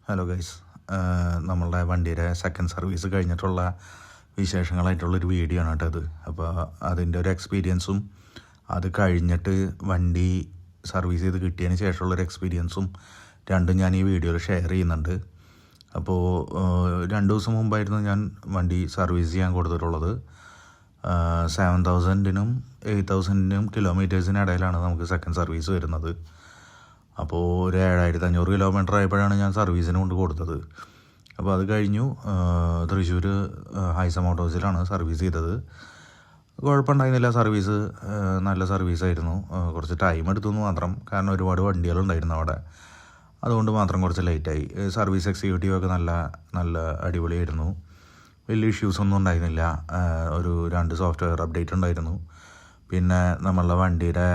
Hello guys, നമ്മളുടെ വണ്ടിയുടെ second service കഴിഞ്ഞിട്ടുള്ള വിശേഷങ്ങളായിട്ടുള്ളൊരു വീഡിയോ ആണ് കേട്ടോ ഇത്. അപ്പോൾ അതിൻ്റെ ഒരു എക്സ്പീരിയൻസും അത് കഴിഞ്ഞിട്ട് വണ്ടി സർവീസ് ചെയ്ത് കിട്ടിയതിന് ശേഷമുള്ളൊരു എക്സ്പീരിയൻസും രണ്ടും ഞാൻ ഈ വീഡിയോയിൽ ഷെയർ ചെയ്യുന്നുണ്ട്. അപ്പോൾ 2 ദിവസം മുമ്പായിരുന്നു ഞാൻ വണ്ടി സർവീസ് ചെയ്യാൻ കൊടുത്തിട്ടുള്ളത്. 7,000-നും 8,000-നും കിലോമീറ്റേഴ്സിനിടയിലാണ് നമുക്ക് സെക്കൻഡ് സർവീസ് വരുന്നത്. അപ്പോൾ ഒരു 7,500 കിലോമീറ്റർ ആയപ്പോഴാണ് ഞാൻ സർവീസിന് കൊണ്ട് കൊടുത്തത്. അപ്പോൾ അത് കഴിഞ്ഞു തൃശ്ശൂർ ഹൈസ മോട്ടോഴ്സിലാണ് സർവീസ് ചെയ്തത്. കുഴപ്പമുണ്ടായിരുന്നില്ല, സർവീസ് നല്ല സർവീസായിരുന്നു. കുറച്ച് ടൈം എടുത്തു മാത്രം, കാരണം ഒരുപാട് വണ്ടികളുണ്ടായിരുന്നു അവിടെ, അതുകൊണ്ട് മാത്രം കുറച്ച് ലേറ്റായി. സർവീസ് എക്സിക്യൂട്ടീവൊക്കെ നല്ല അടിപൊളിയായിരുന്നു, വലിയ ഇഷ്യൂസൊന്നും ഉണ്ടായിരുന്നില്ല. ഒരു 2 സോഫ്റ്റ്വെയർ അപ്ഡേറ്റ് ഉണ്ടായിരുന്നു. പിന്നെ നമ്മളുടെ വണ്ടിയുടെ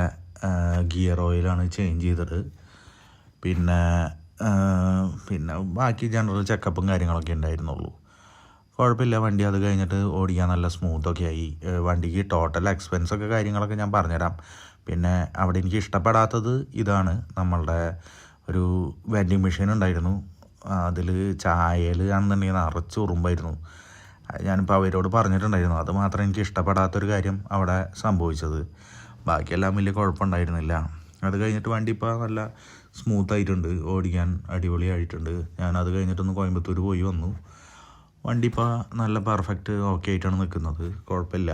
ഗിയർ ഓയിലാണ് ചേഞ്ച് ചെയ്തത്. പിന്നെ ബാക്കി ജനറൽ ചെക്കപ്പും കാര്യങ്ങളൊക്കെ ഉണ്ടായിരുന്നുള്ളൂ. കുഴപ്പമില്ല, വണ്ടി അത് കഴിഞ്ഞിട്ട് ഓടിക്കാൻ നല്ല സ്മൂത്തൊക്കെ ആയി. വണ്ടിക്ക് ടോട്ടൽ എക്സ്പെൻസൊക്കെ കാര്യങ്ങളൊക്കെ ഞാൻ പറഞ്ഞുതരാം. പിന്നെ അവിടെ എനിക്ക് ഇഷ്ടപ്പെടാത്തത് ഇതാണ്, നമ്മളുടെ ഒരു വെൻഡിങ് മെഷീൻ ഉണ്ടായിരുന്നു. അതിൽ ചായയിൽ ആണെന്നുണ്ടെങ്കിൽ നിറച്ച് ഉറുമ്പായിരുന്നു. ഞാനിപ്പോൾ അവരോട് പറഞ്ഞിട്ടുണ്ടായിരുന്നു. അത് മാത്രം എനിക്ക് ഇഷ്ടപ്പെടാത്തൊരു കാര്യം അവിടെ സംഭവിച്ചത്. ബാക്കിയെല്ലാം വലിയ കുഴപ്പമുണ്ടായിരുന്നില്ല. അത് കഴിഞ്ഞിട്ട് വണ്ടി ഇപ്പോൾ നല്ല സ്മൂത്തായിട്ടുണ്ട്, ഓടിക്കാൻ അടിപൊളിയായിട്ടുണ്ട്. ഞാനത് കഴിഞ്ഞിട്ടൊന്ന് കോയമ്പത്തൂർ പോയി വന്നു. വണ്ടി ഇപ്പോൾ നല്ല പെർഫെക്റ്റ് ഓക്കെ ആയിട്ടാണ് നിൽക്കുന്നത്, കുഴപ്പമില്ല.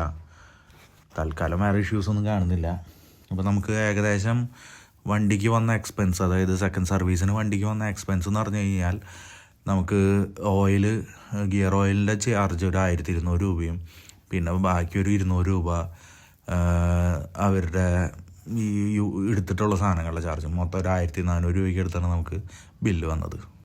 തൽക്കാലം വേറെ ഇഷ്യൂസൊന്നും കാണുന്നില്ല. അപ്പോൾ നമുക്ക് ഏകദേശം വണ്ടിക്ക് വന്ന എക്സ്പെൻസ്, അതായത് സെക്കൻഡ് സർവീസിന് വണ്ടിക്ക് വന്ന എക്സ്പെൻസ് എന്ന് പറഞ്ഞു കഴിഞ്ഞാൽ, നമുക്ക് ഗിയർ ഓയിലിൻ്റെ ചാർജ് ഒരു 1,200 രൂപയും, പിന്നെ ബാക്കി ഒരു 200 രൂപ അവരുടെ ഈ എടുത്തിട്ടുള്ള സാധനങ്ങളുടെ ചാർജ്, മൊത്തം ഒരു 1,400 രൂപയ്ക്ക് അടുത്താണ് നമുക്ക് ബില്ല് വന്നത്.